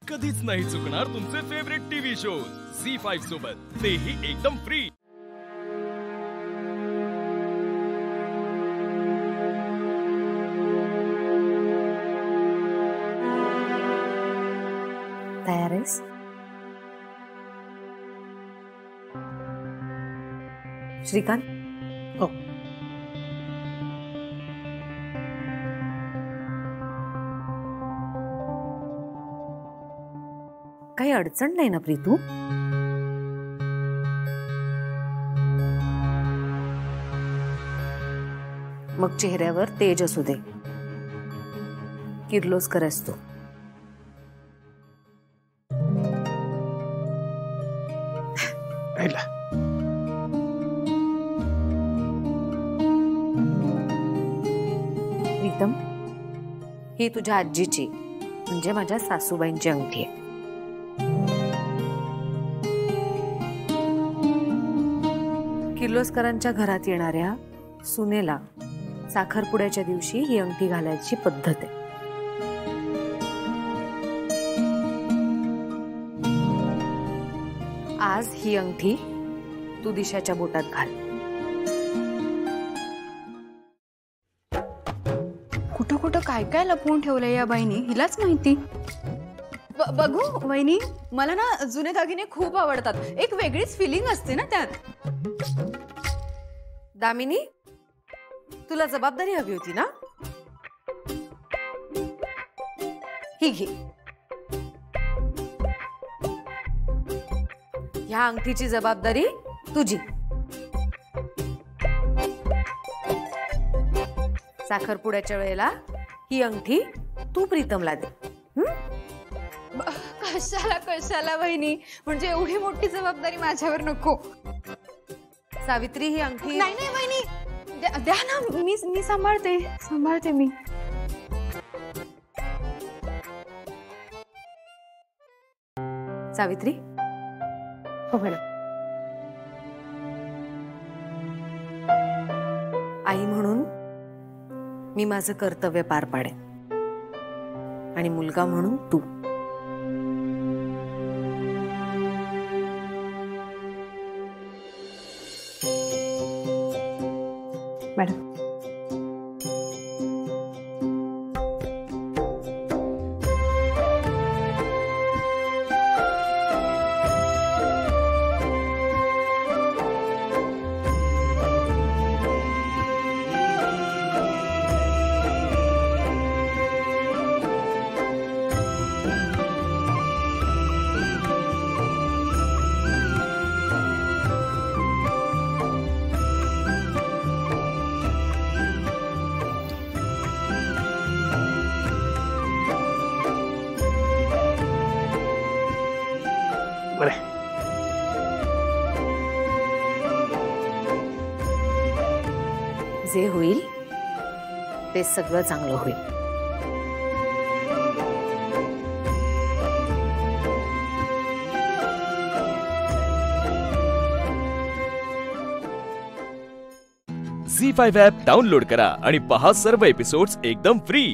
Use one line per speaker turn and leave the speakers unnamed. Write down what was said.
कधीच नाही चुकणार तुमचे फेवरेट टीव्ही शोज झी5 सोबत, तेही एकदम फ्री।
तयार आहेस? श्रीकांत,
हो।
काही अडचण नाही ना प्रीतू? मग चेहऱ्यावर तेज असू दे, किर्लोस्कर असतो। प्रीतम, ही तुझ्या आजीची म्हणजे माझ्या सासूबाईंची अंगठी आहे। किर्लोस्करांच्या घरात येणाऱ्या सुनेला साखरपुड्याच्या दिवशी ही अंगठी घालायची पद्धत आहे। आज ही अंगठी तू दिशाच्या बोटात घाल।
कुठं कुठं काय काय लपवून ठेवलंय या बाईनी, हिलाच माहिती। बघू वहिनी, मला ना जुने दागिने खूप आवडतात, एक वेगळीच फिलिंग असते ना त्यात।
दामिनी, तुला जबाबदारी हवी होती ना? ही घे। ह्या अंगठीची जबाबदारी तुझी। साखरपुड्याच्या वेळेला ही अंगठी तू प्रीतमला दे।
कशाला कशाला वहिनी, म्हणजे एवढी मोठी जबाबदारी माझ्यावर नको।
सावित्री, ही अंगठी
नाही नाही वहिनी, द्या ना, मी सांभाळते मी।
सावित्री,
हो मॅडम।
आई म्हणून मी माझं कर्तव्य पार पाडेन, आणि मुलगा म्हणून तू।
मॅडम,
जे होईल ते सगळं चांगलं होईल।
झी5 ॲप डाउनलोड करा आणि पहा सर्व एपिसोड्स एकदम फ्री।